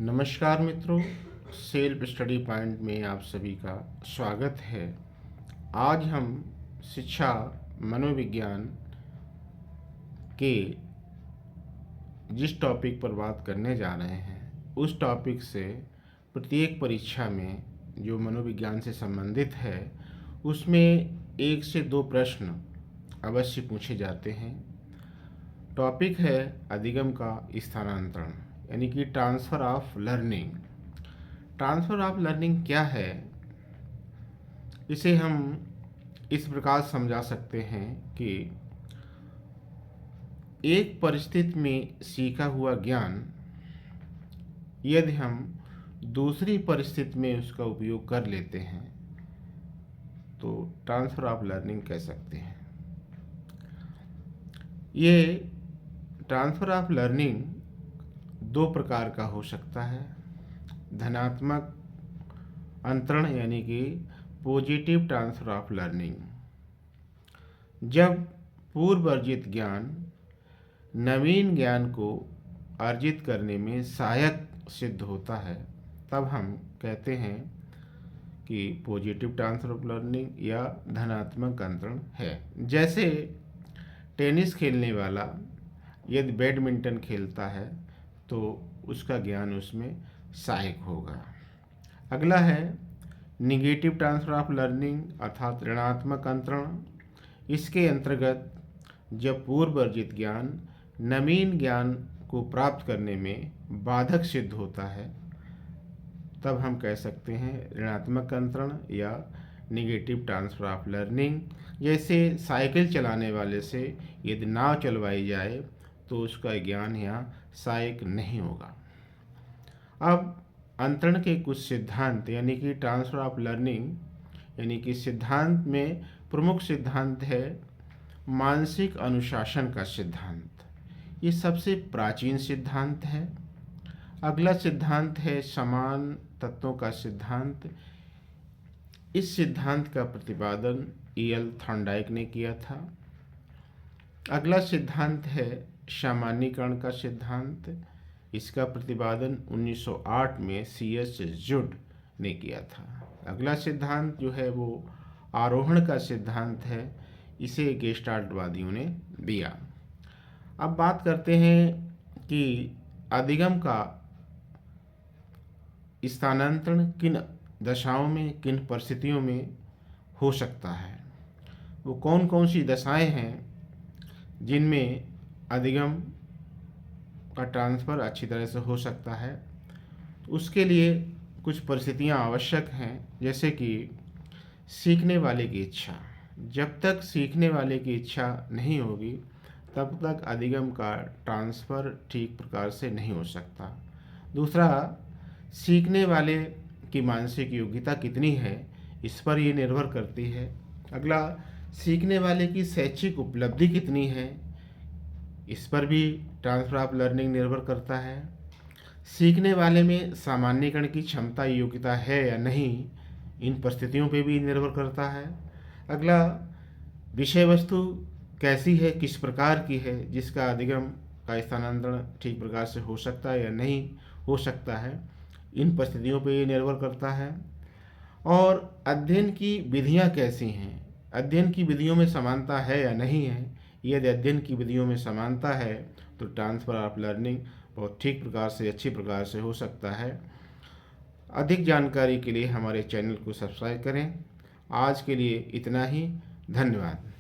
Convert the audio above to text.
नमस्कार मित्रों, self study point में आप सभी का स्वागत है। आज हम शिक्षा मनोविज्ञान के जिस टॉपिक पर बात करने जा रहे हैं उस टॉपिक से प्रत्येक परीक्षा में जो मनोविज्ञान से संबंधित है उसमें 1 से 2 प्रश्न अवश्य पूछे जाते हैं। टॉपिक है अधिगम का स्थानांतरण यानी कि transfer of learning. Transfer of learning क्या है, इसे हम इस प्रकार समझा सकते हैं कि एक परिस्थिति में सीखा हुआ ज्ञान यदि हम दूसरी परिस्थिति में उसका उपयोग कर लेते हैं तो ट्रांसफ़र ऑफ लर्निंग कह सकते हैं। ये ट्रांसफ़र ऑफ लर्निंग 2 प्रकार का हो सकता है। धनात्मक अंतरण यानी कि पॉजिटिव ट्रांसफ़र ऑफ लर्निंग, जब पूर्व अर्जित ज्ञान नवीन ज्ञान को अर्जित करने में सहायक सिद्ध होता है तब हम कहते हैं कि पॉजिटिव ट्रांसफ़र ऑफ लर्निंग या धनात्मक अंतरण है। जैसे टेनिस खेलने वाला यदि बैडमिंटन खेलता है तो उसका ज्ञान उसमें सहायक होगा। अगला है निगेटिव ट्रांसफ़र ऑफ लर्निंग अर्थात ऋणात्मक अंतरण। इसके अंतर्गत जब पूर्व अर्जित ज्ञान नवीन ज्ञान को प्राप्त करने में बाधक सिद्ध होता है तब हम कह सकते हैं ऋणात्मक अंतरण या निगेटिव ट्रांसफ़र ऑफ लर्निंग। जैसे साइकिल चलाने वाले से यदि नाव चलवाई जाए तो उसका ज्ञान यहाँ सहायक नहीं होगा। अब अंतरण के कुछ सिद्धांत यानी कि ट्रांसफ़र ऑफ लर्निंग यानी कि सिद्धांत में प्रमुख सिद्धांत है मानसिक अनुशासन का सिद्धांत। ये सबसे प्राचीन सिद्धांत है। अगला सिद्धांत है समान तत्वों का सिद्धांत। इस सिद्धांत का प्रतिपादन E.L. थॉर्नडाइक ने किया था। अगला सिद्धांत है सामान्यीकरण का सिद्धांत। इसका प्रतिपादन 1908 में C.S. जुड ने किया था। अगला सिद्धांत जो है वो आरोहण का सिद्धांत है। इसे गेस्टाल्टवादियों ने दिया। अब बात करते हैं कि अधिगम का स्थानांतरण किन दशाओं में, किन परिस्थितियों में हो सकता है। वो कौन कौन सी दशाएं हैं जिनमें अधिगम का ट्रांसफ़र अच्छी तरह से हो सकता है। उसके लिए कुछ परिस्थितियां आवश्यक हैं, जैसे कि सीखने वाले की इच्छा। जब तक सीखने वाले की इच्छा नहीं होगी तब तक अधिगम का ट्रांसफ़र ठीक प्रकार से नहीं हो सकता। दूसरा, सीखने वाले की मानसिक योग्यता कितनी है इस पर ये निर्भर करती है। अगला, सीखने वाले की शैक्षिक उपलब्धि कितनी है इस पर भी ट्रांसफ़र ऑफ लर्निंग निर्भर करता है। सीखने वाले में सामान्यीकरण की क्षमता योग्यता है या नहीं, इन परिस्थितियों पे भी निर्भर करता है। अगला, विषय वस्तु कैसी है, किस प्रकार की है जिसका अधिगम का स्थानांतरण ठीक प्रकार से हो सकता है या नहीं हो सकता है, इन परिस्थितियों पे ये निर्भर करता है। और अध्ययन की विधियाँ कैसी हैं, अध्ययन की विधियों में समानता है या नहीं है। यदि अध्ययन की विधियों में समानता है तो ट्रांसफ़र ऑफ लर्निंग बहुत ठीक प्रकार से, अच्छी प्रकार से हो सकता है। अधिक जानकारी के लिए हमारे चैनल को सब्सक्राइब करें। आज के लिए इतना ही। धन्यवाद।